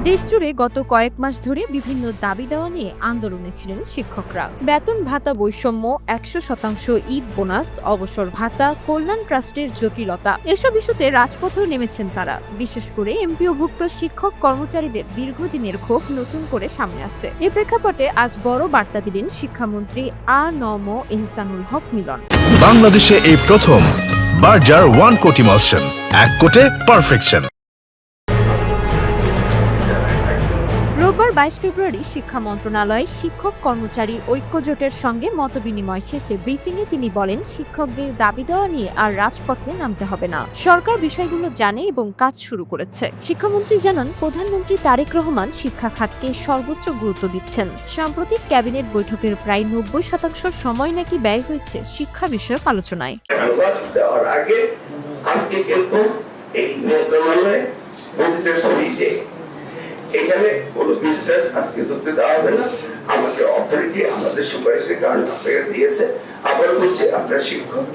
দেশজুড়ে গত কয়েক মাস ধরে বিভিন্ন দাবি দেওয়া নিয়ে আন্দোলনে ছিলেন শিক্ষকরা। বেতন ভাতা বৈষম্য, ১০০% ঈদ বোনাস, অবসর ভাতা, কল্যাণ ট্রাস্টের জটিলতা, এসব ইস্যুতে রাজপথেও নেমেছেন তারা। বিশেষ করে এমপিওভুক্ত শিক্ষক কর্মচারীদের দীর্ঘদিনের ক্ষোভ নতুন করে সামনে আসছে। এই প্রেক্ষাপটে আজ বড় বার্তা দিলেন শিক্ষামন্ত্রী আ.ন.ম এহসানুল হক মিলন। বাংলাদেশে এই প্রথম বার্জার 1 কোটি মালসেন, 1 কোটে পারফেকশন। রোববার ২২ ফেব্রুয়ারি শিক্ষা মন্ত্রণালয়ে শিক্ষক কর্মচারী ঐক্যজোটের সঙ্গে মতবিনিময় শেষে ব্রিফিংয়ে তিনি বলেন, শিক্ষকদের দাবি দেওয়া নিয়ে আর রাজপথে নামতে হবে না। সরকার বিষয়গুলো জানে এবং কাজ শুরু করেছে। শিক্ষামন্ত্রী জানান, প্রধানমন্ত্রী তারেক রহমান শিক্ষা খাতকে সর্বোচ্চ গুরুত্ব দিচ্ছেন। সাম্প্রতিক ক্যাবিনেট বৈঠকের প্রায় ৯০% সময় নাকি ব্যয় হয়েছে শিক্ষা বিষয়ক আলোচনায়। এখানে কোনো বিজনেস আজকে চলতে দেওয়া হবে না। আমাকে অথরিটি আমাদের সুপারিশের কারণে আপনাকে দিয়েছে। আবার বলছি, আপনার শিক্ষক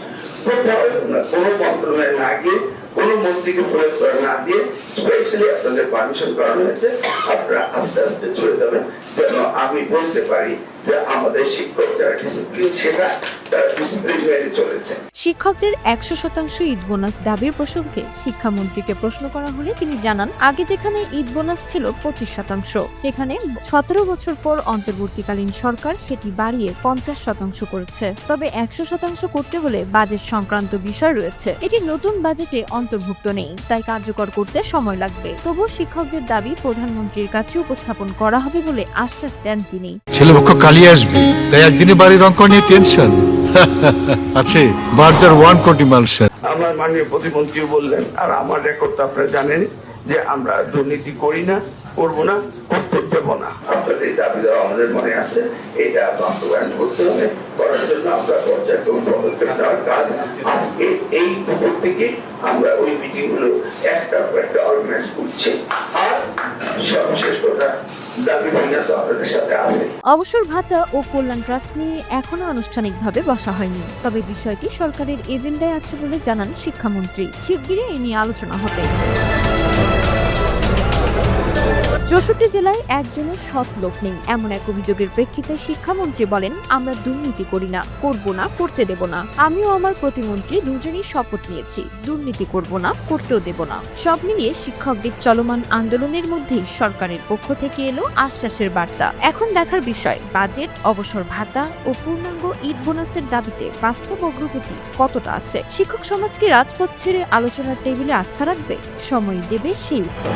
কোথাও কোনো মন্ত্রণালয়ে না গিয়ে, কোনো মন্ত্রীকে প্রয়োগ করে না দিয়ে স্পেশালি আপনাদের পারমিশন করানো হয়েছে। আপনারা আস্তে আস্তে চলে যাবেন, যেন আমি বলতে পারি যে আমাদের শিক্ষক যারা ডিসিপ্লিন শেখায় তারা ডিসিপ্লিন মেনে চলেছে। শিক্ষকদের ১০০% ঈদ বোনাস দাবির প্রসঙ্গে শিক্ষামন্ত্রীকে প্রশ্ন করা হলে তিনি জানান, আগে যেখানে ঈদ বোনাস ছিল ২৫%, সেখানে ১৭ বছর পর অন্তর্বর্তীকালীন সরকার সেটি বাড়িয়ে ৫০% করেছে। তবে ১০০% করতে হলে বাজেট সংক্রান্ত বিষয় রয়েছে, এটি নতুন বাজেটে অন্তর্ভুক্ত নেই, তাই কার্যকর করতে সময় লাগবে। তবুও শিক্ষকদের দাবি প্রধানমন্ত্রীর কাছে উপস্থাপন করা হবে বলে আশ্বাস দেন তিনি। ছেলেপক্ষ কালি আসবে, তাই একদিনে বাড়ির অঙ্ক নিয়ে টেনশন আছে। বার্জার 1 কোটি মালসেন। আমার মাননীয় প্রতিমন্ত্রী বললেন, আর আমার রেকর্ড তো আপনারা জানেন যে আমরা দুর্নীতি করি না, করবো না, করতে দেবো না। আপনাদের এই দাবি দেওয়া আমাদের মনে আছে, এটা বাস্তবায়ন করতে হবে। করার জন্য আমরা পর্যায়ক্রমে পদক্ষেপ নেওয়ার কাজ আজকে এই দুপুর থেকে আমরা ওই মিটিং গুলো একটা অর্গানাইজ করছি। আর সর্বশেষ কথা, অবসর ভাতা ও কল্যাণ ট্রাস্ট নিয়ে এখনো আনুষ্ঠানিকভাবে বসা হয়নি, তবে বিষয়টি সরকারের এজেন্ডায় আছে বলে জানান শিক্ষামন্ত্রী। শিগগিরই এ নিয়ে আলোচনা হবে। ৬৪ জেলায় একজনের সৎ লোক নেই, এমন এক অভিযোগের প্রেক্ষিতে শিক্ষামন্ত্রী বলেন, আমরা দুর্নীতি করি না, করব না, করতে দেব না। আমিও আমার প্রতিমন্ত্রী দুজনেই শপথ নিয়েছি, দুর্নীতি করব না, করতেও দেব না। সব মিলিয়ে শিক্ষকদের চলমান আন্দোলনের মধ্যেই সরকারের পক্ষ থেকে এলো আশ্বাসের বার্তা। এখন দেখার বিষয়, বাজেট, অবসর ভাতা ও পূর্ণাঙ্গ ঈদ বোনাসের দাবিতে বাস্তব অগ্রগতি কতটা আসে। শিক্ষক সমাজকে রাজপথ ছেড়ে আলোচনার টেবিলে আস্থা রাখবে? সময় দেবে সেই উত্তর।